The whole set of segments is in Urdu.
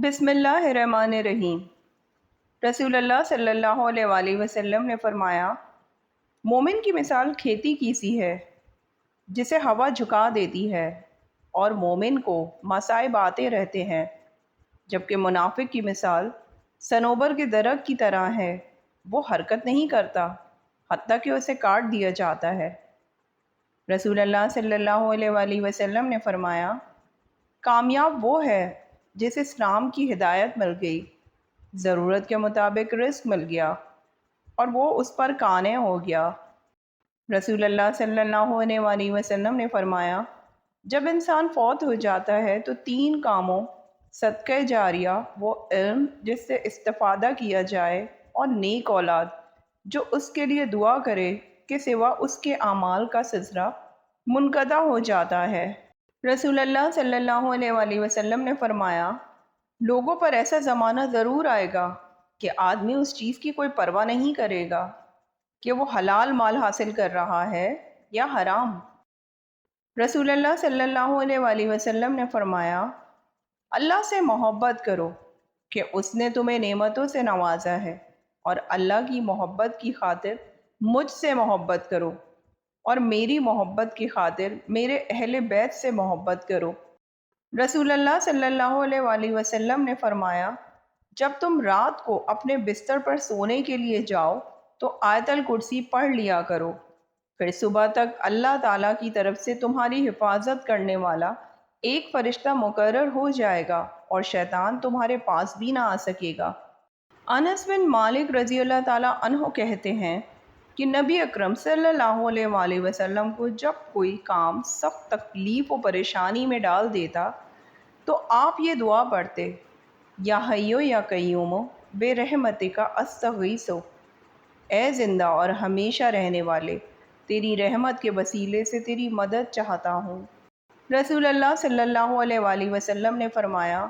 بسم اللہ الرحمن الرحیم۔ رسول اللہ صلی اللہ علیہ وآلہ وسلم نے فرمایا، مومن کی مثال کھیتی کی سی ہے جسے ہوا جھکا دیتی ہے اور مومن کو مصائب آتے رہتے ہیں، جبکہ منافق کی مثال صنوبر کے درخت کی طرح ہے، وہ حرکت نہیں کرتا حتیٰ کہ اسے کاٹ دیا جاتا ہے۔ رسول اللہ صلی اللہ علیہ وآلہ وسلم نے فرمایا، کامیاب وہ ہے جسے اسلام کی ہدایت مل گئی، ضرورت کے مطابق رزق مل گیا اور وہ اس پر قانع ہو گیا۔ رسول اللہ صلی اللہ علیہ وآلہ وسلم نے فرمایا، جب انسان فوت ہو جاتا ہے تو 3 کاموں، صدقہ جاریہ، وہ علم جس سے استفادہ کیا جائے، اور نیک اولاد جو اس کے لیے دعا کرے، کے سوا اس کے اعمال کا سلسلہ منقطع ہو جاتا ہے۔ رسول اللہ صلی اللہ علیہ وآلہ وسلم نے فرمایا، لوگوں پر ایسا زمانہ ضرور آئے گا کہ آدمی اس چیز کی کوئی پرواہ نہیں کرے گا کہ وہ حلال مال حاصل کر رہا ہے یا حرام۔ رسول اللہ صلی اللہ علیہ وآلہ وسلم نے فرمایا، اللہ سے محبت کرو کہ اس نے تمہیں نعمتوں سے نوازا ہے، اور اللہ کی محبت کی خاطر مجھ سے محبت کرو، اور میری محبت کی خاطر میرے اہل بیت سے محبت کرو۔ رسول اللہ صلی اللہ علیہ وآلہ وسلم نے فرمایا، جب تم رات کو اپنے بستر پر سونے کے لیے جاؤ تو آیت الکرسی پڑھ لیا کرو، پھر صبح تک اللہ تعالیٰ کی طرف سے تمہاری حفاظت کرنے والا ایک فرشتہ مقرر ہو جائے گا اور شیطان تمہارے پاس بھی نہ آ سکے گا۔ انس بن مالک رضی اللہ تعالیٰ عنہ کہتے ہیں کہ نبی اکرم صلی اللہ علیہ وآلہ وسلم کو جب کوئی کام سخت تکلیف و پریشانی میں ڈال دیتا تو آپ یہ دعا پڑھتے، یا حیو یا قیومو بے رحمتک استغیثو، اے زندہ اور ہمیشہ رہنے والے، تیری رحمت کے وسیلے سے تیری مدد چاہتا ہوں۔ رسول اللہ صلی اللہ علیہ وآلہ وسلم نے فرمایا،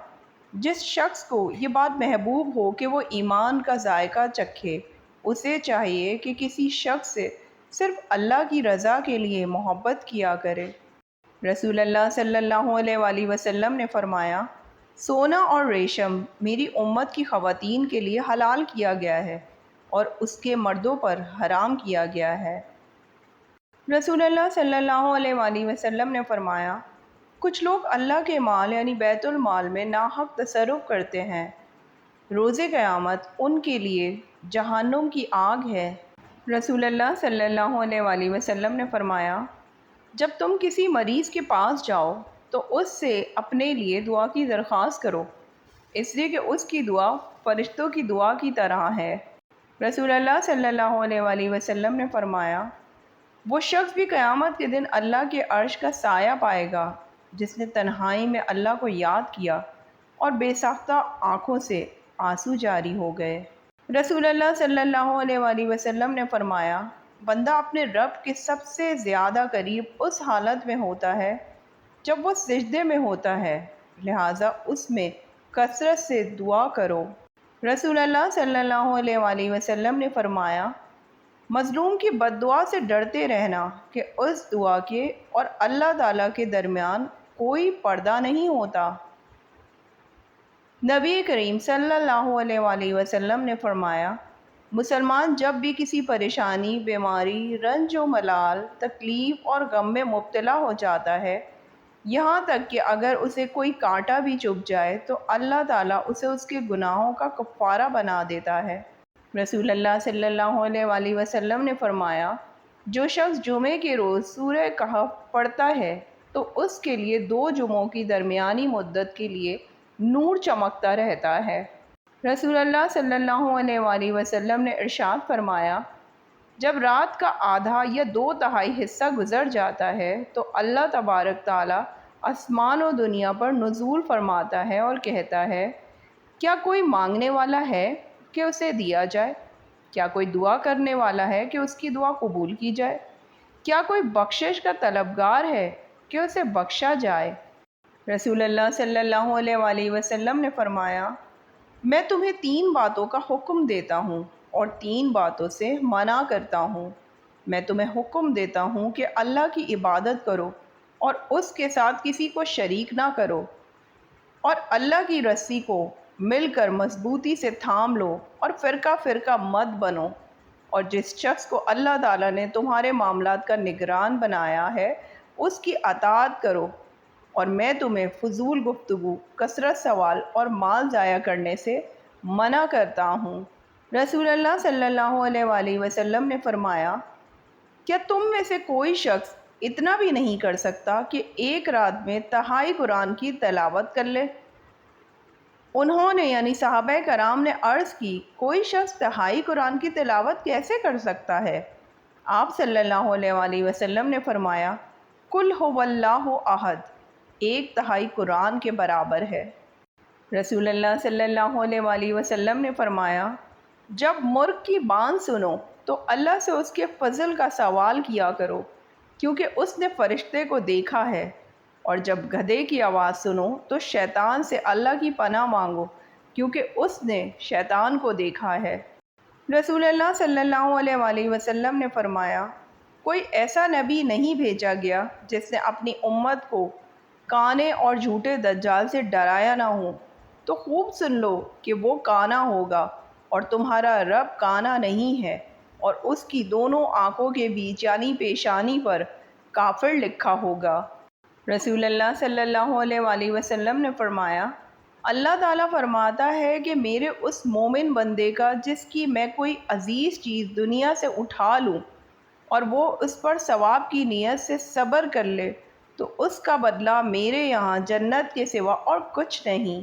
جس شخص کو یہ بات محبوب ہو کہ وہ ایمان کا ذائقہ چکھے، اسے چاہیے کہ کسی شخص سے صرف اللہ کی رضا کے لیے محبت کیا کرے۔ رسول اللہ صلی اللہ علیہ وآلہ وسلم نے فرمایا، سونا اور ریشم میری امت کی خواتین کے لیے حلال کیا گیا ہے اور اس کے مردوں پر حرام کیا گیا ہے۔ رسول اللہ صلی اللہ علیہ وآلہ وسلم نے فرمایا، کچھ لوگ اللہ کے مال یعنی بیت المال میں ناحق تصرف کرتے ہیں، روز قیامت ان کے لیے جہنم کی آگ ہے۔ رسول اللہ صلی اللہ علیہ وآلہ وسلم نے فرمایا، جب تم کسی مریض کے پاس جاؤ تو اس سے اپنے لیے دعا کی درخواست کرو، اس لیے کہ اس کی دعا فرشتوں کی دعا کی طرح ہے۔ رسول اللہ صلی اللہ علیہ وآلہ وسلم نے فرمایا، وہ شخص بھی قیامت کے دن اللہ کے عرش کا سایہ پائے گا جس نے تنہائی میں اللہ کو یاد کیا اور بے ساختہ آنکھوں سے آنسو جاری ہو گئے۔ رسول اللہ صلی اللہ علیہ وآلہ وسلم نے فرمایا، بندہ اپنے رب کے سب سے زیادہ قریب اس حالت میں ہوتا ہے جب وہ سجدے میں ہوتا ہے، لہٰذا اس میں کثرت سے دعا کرو۔ رسول اللہ صلی اللہ علیہ وآلہ وسلم نے فرمایا، مظلوم کی بد دعا سے ڈرتے رہنا کہ اس دعا کے اور اللہ تعالیٰ کے درمیان کوئی پردہ نہیں ہوتا۔ نبی کریم صلی اللہ علیہ وآلہ وسلم نے فرمایا، مسلمان جب بھی کسی پریشانی، بیماری، رنج و ملال، تکلیف اور غم میں مبتلا ہو جاتا ہے، یہاں تک کہ اگر اسے کوئی کانٹا بھی چبھ جائے تو اللہ تعالیٰ اسے اس کے گناہوں کا کفارہ بنا دیتا ہے۔ رسول اللہ صلی اللہ علیہ وآلہ وسلم نے فرمایا، جو شخص جمعے کے روز سورہ کہف پڑھتا ہے تو اس کے لیے 2 جمعوں کی درمیانی مدت کے لیے نور چمکتا رہتا ہے۔ رسول اللہ صلی اللہ علیہ وآلہ وسلم نے ارشاد فرمایا، جب رات کا آدھا یا 2/3 حصہ گزر جاتا ہے تو اللہ تبارک تعالیٰ آسمان و دنیا پر نزول فرماتا ہے اور کہتا ہے، کیا کوئی مانگنے والا ہے کہ اسے دیا جائے؟ کیا کوئی دعا کرنے والا ہے کہ اس کی دعا قبول کی جائے؟ کیا کوئی بخشش کا طلبگار ہے کہ اسے بخشا جائے؟ رسول اللہ صلی اللہ علیہ وآلہ وسلم نے فرمایا، میں تمہیں 3 باتوں کا حکم دیتا ہوں اور 3 باتوں سے منع کرتا ہوں۔ میں تمہیں حکم دیتا ہوں کہ اللہ کی عبادت کرو اور اس کے ساتھ کسی کو شریک نہ کرو، اور اللہ کی رسی کو مل کر مضبوطی سے تھام لو اور فرقہ فرقہ مت بنو، اور جس شخص کو اللہ تعالیٰ نے تمہارے معاملات کا نگران بنایا ہے اس کی اطاعت کرو، اور میں تمہیں فضول گفتگو، کثرت سوال اور مال ضائع کرنے سے منع کرتا ہوں۔ رسول اللہ صلی اللہ علیہ وآلہ وسلم نے فرمایا، کیا تم میں سے کوئی شخص اتنا بھی نہیں کر سکتا کہ ایک رات میں تہائی قرآن کی تلاوت کر لے؟ انہوں نے یعنی صحابہ کرام نے عرض کی، کوئی شخص تہائی قرآن کی تلاوت کیسے کر سکتا ہے؟ آپ صلی اللہ علیہ وآلہ وسلم نے فرمایا، قل هو اللہ احد، ایک تہائی قرآن کے برابر ہے۔ رسول اللہ صلی اللہ علیہ وآلہ وسلم نے فرمایا، جب مرغ کی بانگ سنو تو اللہ سے اس کے فضل کا سوال کیا کرو، کیونکہ اس نے فرشتے کو دیکھا ہے، اور جب گدھے کی آواز سنو تو شیطان سے اللہ کی پناہ مانگو، کیونکہ اس نے شیطان کو دیکھا ہے۔ رسول اللہ صلی اللہ علیہ وآلہ وسلم نے فرمایا، کوئی ایسا نبی نہیں بھیجا گیا جس نے اپنی امت کو کانے اور جھوٹے دجال سے ڈرایا نہ ہو، تو خوب سن لو کہ وہ کانا ہوگا اور تمہارا رب کانا نہیں ہے، اور اس کی دونوں آنکھوں کے بیچ یعنی پیشانی پر کافر لکھا ہوگا۔ رسول اللہ صلی اللہ علیہ وآلہ وسلم نے فرمایا، اللہ تعالیٰ فرماتا ہے کہ میرے اس مومن بندے کا جس کی میں کوئی عزیز چیز دنیا سے اٹھا لوں اور وہ اس پر ثواب کی نیت سے صبر کر لے، تو اس کا بدلہ میرے یہاں جنت کے سوا اور کچھ نہیں۔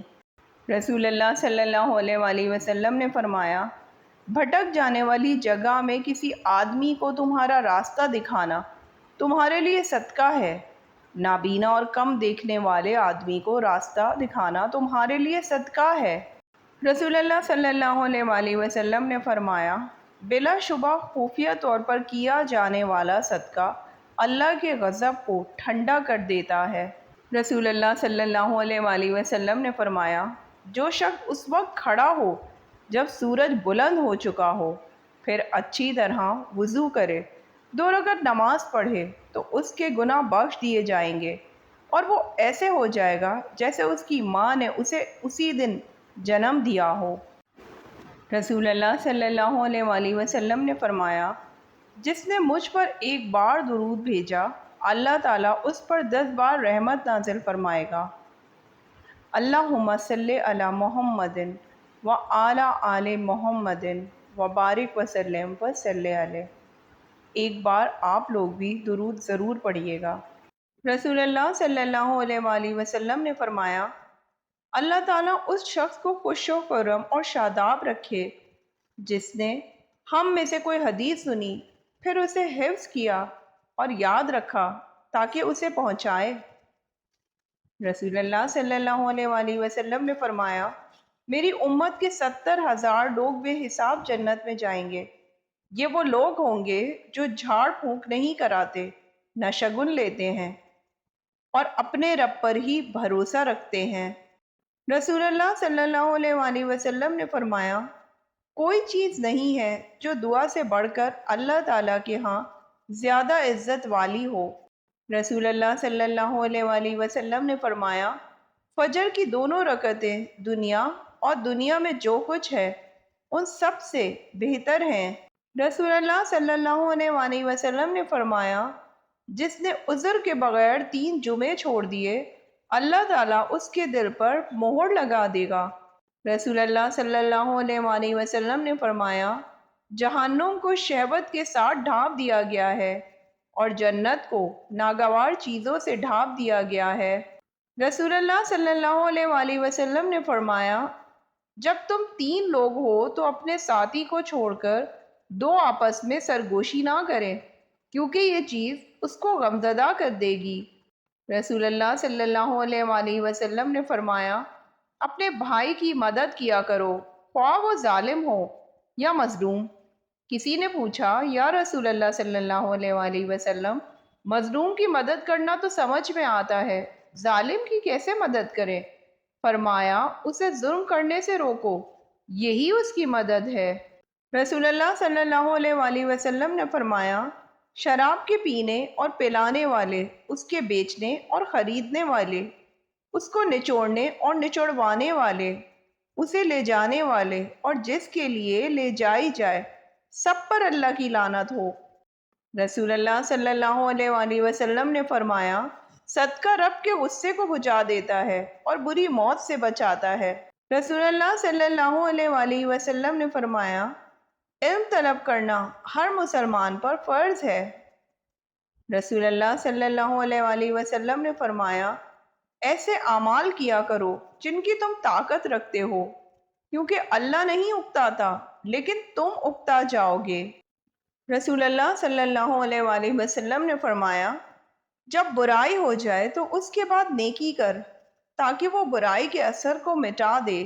رسول اللہ صلی اللہ علیہ وآلہ وسلم نے فرمایا، بھٹک جانے والی جگہ میں کسی آدمی کو تمہارا راستہ دکھانا تمہارے لیے صدقہ ہے، نابینا اور کم دیکھنے والے آدمی کو راستہ دکھانا تمہارے لیے صدقہ ہے۔ رسول اللہ صلی اللہ علیہ وآلہ وسلم نے فرمایا، بلا شبہ خفیہ طور پر کیا جانے والا صدقہ اللہ کے غضب کو ٹھنڈا کر دیتا ہے۔ رسول اللہ صلی اللہ علیہ وآلہ وسلم نے فرمایا، جو شخص اس وقت کھڑا ہو جب سورج بلند ہو چکا ہو، پھر اچھی طرح وضو کرے، 2 رکعت نماز پڑھے، تو اس کے گناہ بخش دیے جائیں گے، اور وہ ایسے ہو جائے گا جیسے اس کی ماں نے اسے اسی دن جنم دیا ہو۔ رسول اللہ صلی اللہ علیہ وآلہ وسلم نے فرمایا، جس نے مجھ پر ایک بار درود بھیجا، اللہ تعالیٰ اس پر 10 بار رحمت نازل فرمائے گا۔ اللہم صلی علی محمد وعلی آل محمد وبارک وسلم وصلی علیہ۔ ایک بار آپ لوگ بھی درود ضرور پڑھیے گا۔ رسول اللہ صلی اللہ علیہ وآلہ وسلم نے فرمایا، اللہ تعالیٰ اس شخص کو خوش و خرم اور شاداب رکھے جس نے ہم میں سے کوئی حدیث سنی، پھر اسے حفظ کیا اور یاد رکھا تاکہ اسے پہنچائے۔ رسول اللہ صلی اللہ علیہ وآلہ وسلم نے فرمایا، میری امت کے 70,000 لوگ بے حساب جنت میں جائیں گے۔ یہ وہ لوگ ہوں گے جو جھاڑ پھونک نہیں کراتے، نہ شگن لیتے ہیں، اور اپنے رب پر ہی بھروسہ رکھتے ہیں۔ رسول اللہ صلی اللہ علیہ وآلہ وسلم نے فرمایا، کوئی چیز نہیں ہے جو دعا سے بڑھ کر اللہ تعالیٰ کے ہاں زیادہ عزت والی ہو۔ رسول اللہ صلی اللہ علیہ وآلہ وسلم نے فرمایا، فجر کی 2 رکعتیں دنیا اور دنیا میں جو کچھ ہے ان سب سے بہتر ہیں۔ رسول اللہ صلی اللہ علیہ وآلہ وسلم نے فرمایا، جس نے عذر کے بغیر 3 جمعے چھوڑ دیے، اللہ تعالیٰ اس کے دل پر مہر لگا دے گا۔ رسول اللہ صلی اللہ علیہ وآلہ وسلم نے فرمایا، جہنم کو شہوت کے ساتھ ڈھانپ دیا گیا ہے اور جنت کو ناگوار چیزوں سے ڈھانپ دیا گیا ہے۔ رسول اللہ صلی اللہ علیہ وآلہ وسلم نے فرمایا، جب تم 3 لوگ ہو تو اپنے ساتھی کو چھوڑ کر 2 آپس میں سرگوشی نہ کریں، کیونکہ یہ چیز اس کو غمزدہ کر دے گی۔ رسول اللہ صلی اللہ علیہ وآلہ وسلم نے فرمایا، اپنے بھائی کی مدد کیا کرو، خواہ وہ ظالم ہو یا مظلوم۔ کسی نے پوچھا، یا رسول اللہ صلی اللہ علیہ وآلہ وسلم، مظلوم کی مدد کرنا تو سمجھ میں آتا ہے، ظالم کی کیسے مدد کریں؟ فرمایا، اسے ظلم کرنے سے روکو، یہی اس کی مدد ہے۔ رسول اللہ صلی اللہ علیہ وآلہ وسلم نے فرمایا، شراب کے پینے اور پلانے والے، اس کے بیچنے اور خریدنے والے، اس کو نچوڑنے اور نچوڑوانے والے، اسے لے جانے والے اور جس کے لیے لے جائی جائے سب پر اللہ کی لعنت ہو۔ رسول اللہ صلی اللہ علیہ وآلہ وسلم نے فرمایا، صدقہ رب کے غصے کو بجھا دیتا ہے اور بری موت سے بچاتا ہے۔ رسول اللہ صلی اللہ علیہ وآلہ وسلم نے فرمایا، علم طلب کرنا ہر مسلمان پر فرض ہے۔ رسول اللہ صلی اللہ علیہ وآلہ وسلم نے فرمایا، ایسے اعمال کیا کرو جن کی تم طاقت رکھتے ہو، کیونکہ اللہ نہیں اکتاتا لیکن تم اکتا جاؤ گے۔ رسول اللہ صلی اللہ علیہ وآلہ وسلم نے فرمایا، جب برائی ہو جائے تو اس کے بعد نیکی کر تاکہ وہ برائی کے اثر کو مٹا دے۔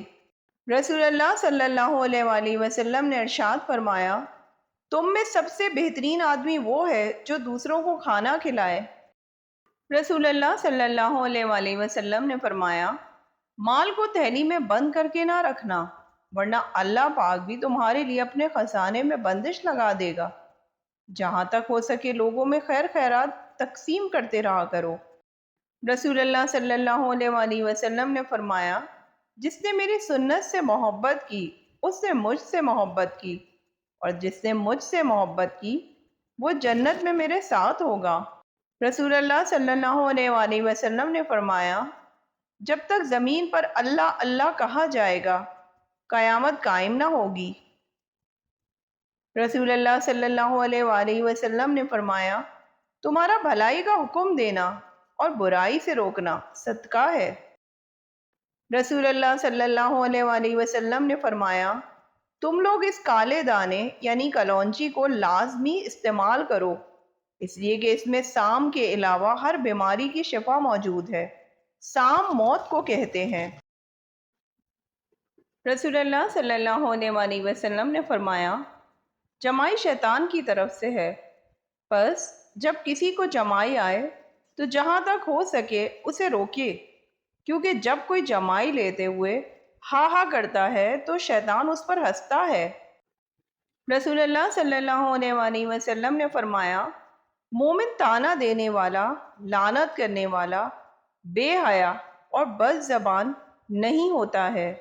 رسول اللہ صلی اللہ علیہ وآلہ وسلم نے ارشاد فرمایا، تم میں سب سے بہترین آدمی وہ ہے جو دوسروں کو کھانا کھلائے۔ رسول اللہ صلی اللہ علیہ وآلہ وسلم نے فرمایا، مال کو تھیلی میں بند کر کے نہ رکھنا، ورنہ اللہ پاک بھی تمہارے لیے اپنے خزانے میں بندش لگا دے گا۔ جہاں تک ہو سکے لوگوں میں خیر خیرات تقسیم کرتے رہا کرو۔ رسول اللہ صلی اللہ علیہ وآلہ وسلم نے فرمایا، جس نے میری سنت سے محبت کی اس نے مجھ سے محبت کی، اور جس نے مجھ سے محبت کی وہ جنت میں میرے ساتھ ہوگا۔ رسول اللہ صلی اللہ علیہ وآلہ وسلم نے فرمایا، جب تک زمین پر اللہ اللہ کہا جائے گا قیامت قائم نہ ہوگی۔ رسول اللہ صلی اللہ علیہ وآلہ وسلم نے فرمایا، تمہارا بھلائی کا حکم دینا اور برائی سے روکنا صدقہ ہے۔ رسول اللہ صلی اللہ علیہ وآلہ وسلم نے فرمایا، تم لوگ اس کالے دانے یعنی کلونجی کو لازمی استعمال کرو، اس لیے کہ اس میں سام کے علاوہ ہر بیماری کی شفا موجود ہے۔ سام موت کو کہتے ہیں۔ رسول اللہ صلی اللہ علیہ وآلہ وسلم نے فرمایا، جمائی شیطان کی طرف سے ہے، پس جب کسی کو جمائی آئے تو جہاں تک ہو سکے اسے روکے، کیونکہ جب کوئی جمائی لیتے ہوئے ہا ہا کرتا ہے تو شیطان اس پر ہنستا ہے۔ رسول اللہ صلی اللہ علیہ وآلہ وسلم نے فرمایا، مومن طعنہ دینے والا، لعنت کرنے والا، بے حیا اور بد زبان نہیں ہوتا ہے۔